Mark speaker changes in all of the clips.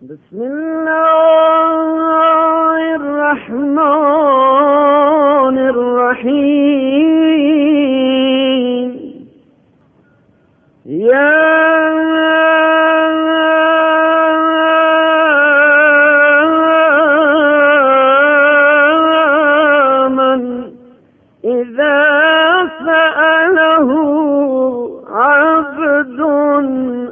Speaker 1: بسم الله الرحمن الرحيم. يا من إذا سأله عبد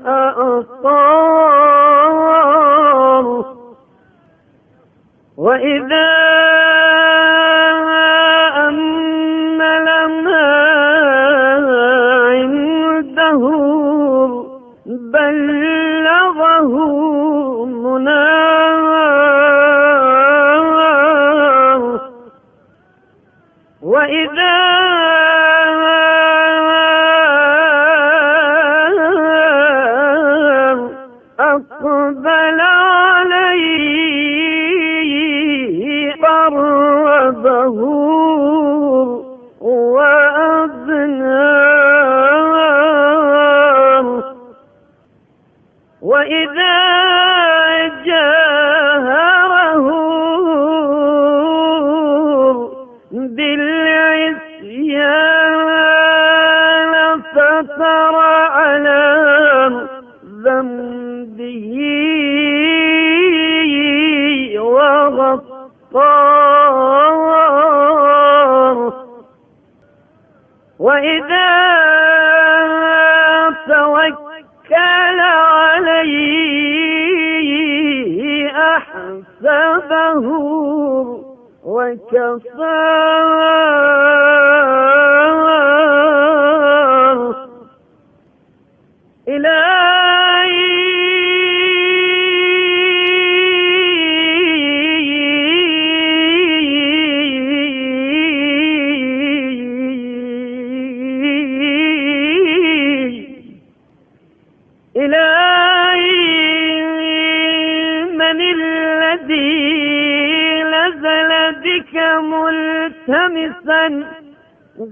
Speaker 1: أعطاه، وإذا أمل ما عنده بلغه مناه، وإذا أقبل عليه قربه وأدناه، وإذا جاهره بالعصيان فتر على ذنبه وغطاه، وإذا توكل عليه أحسبه وكفاه. إلهي من الذي نزل بك ملتمسا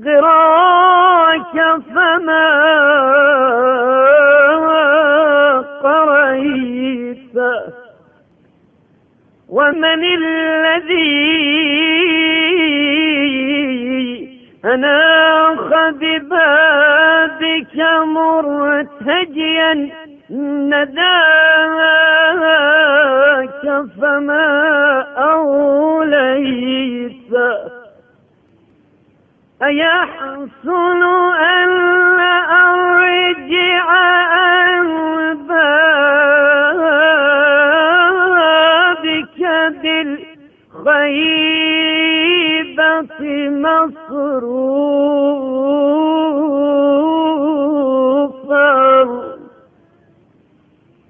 Speaker 1: غراك فما قريت، ومن الذي أناخ ببابك مرتجيا نداك فما أوليت. أيحسن أن أرجع عن بابك بالخيبة مصروفا،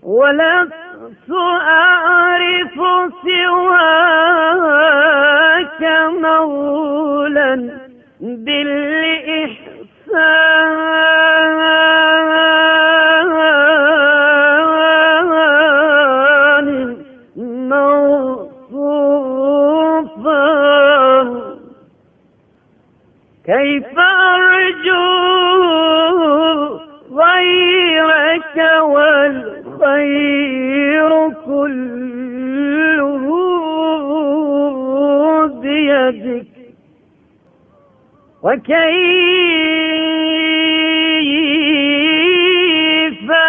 Speaker 1: ولست أعرف سواك مولا بالإحسان موصوفا. كيف أرجو غيرك والخير كله بيدك، وكيف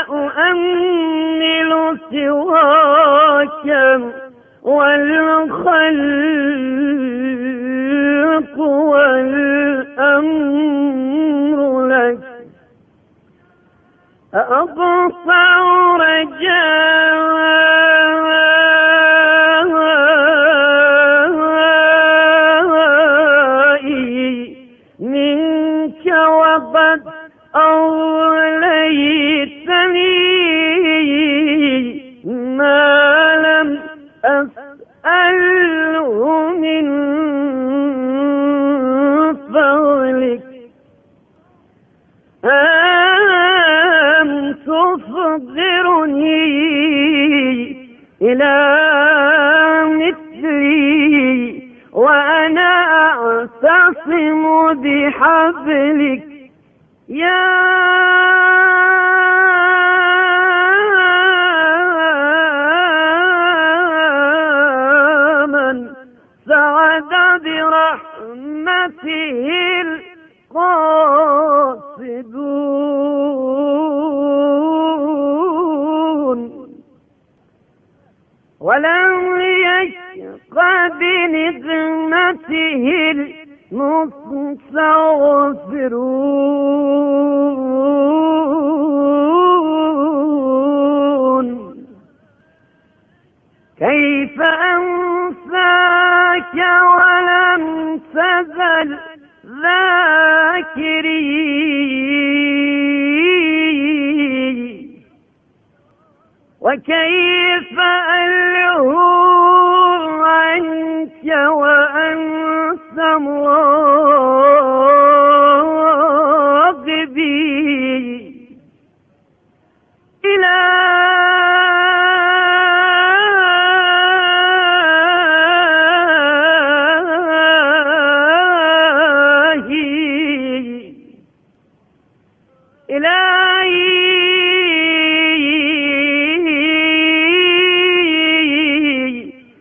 Speaker 1: أؤمل سواك والخلق والأمر لك. أقطع رجائي منك وقد أوليتني ما لم أسأله من فضلك. أن تفضرني إلى مثلي وأنا أعتصم بحبلك يا بخدمته القاصدون، ولم يشق بنقمته المستغفرون. كيف أنساك ولم تزل ذاكري، وكيف ألهو عنك وأنسى مراقبي. إلهي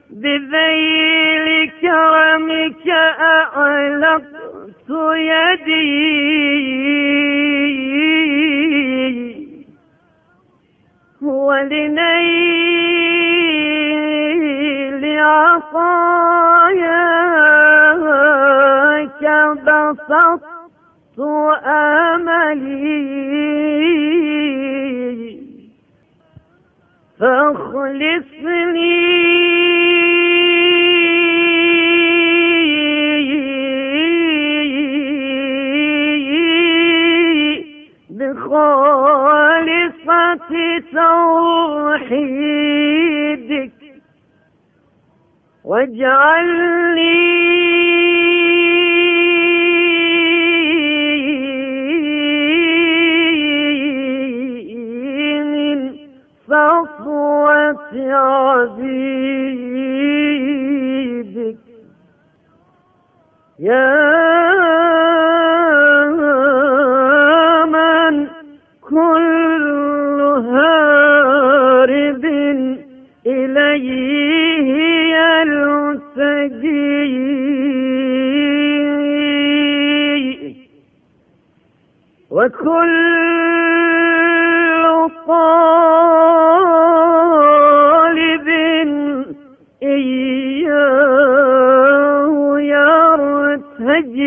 Speaker 1: بذيل كرمك أعلقت يدي، ولنيل عطاياك بسطت أملي، فاخلصني بخالصة توحيدك، واجعلني من صفوة عبيدك. يا من كل هارب إليه يلتجي، وكل طالب إياه يرتجي.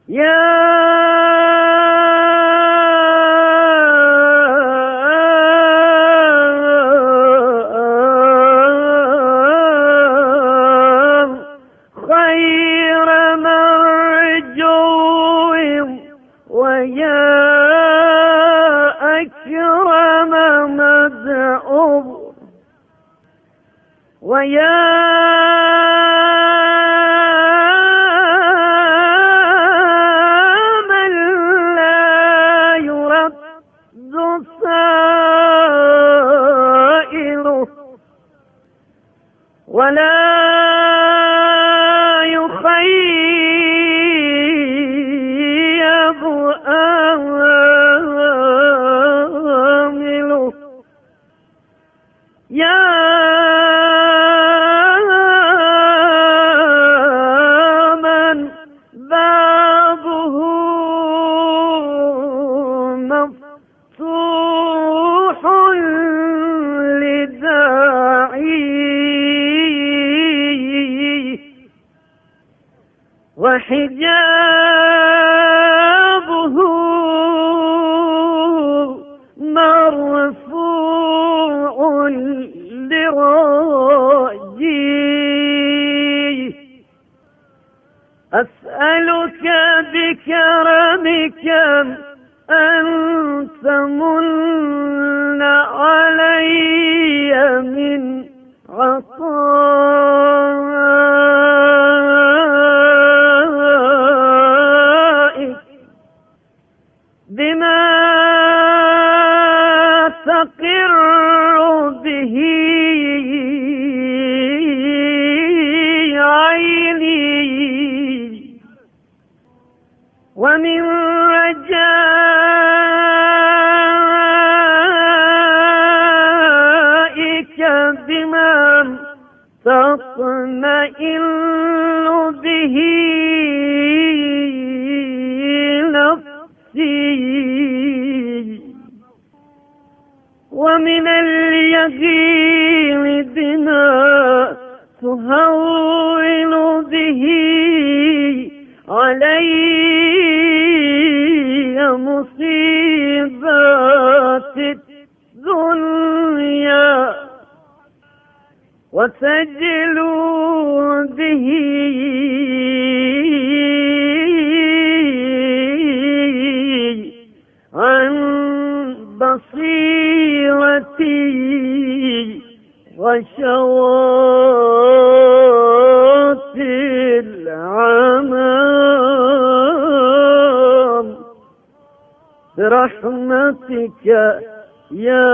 Speaker 1: يا خير مرجو ويا أكرم مدعو ويا من لا يرد سائله ولا يخيب آمله. يا من بابه مفتوح لداعيه، وحجابه مرفوع لراجيه. أسألك بكرمك أن تمن علي من عطائك بما تقر به عيني، ومن رجائك بما تطمئن به نفسي، ومن اليقين بما تهون به علي مصيبات الدنيا، وتجلو به عن بصيرتي غشوات العمام برحمتك يا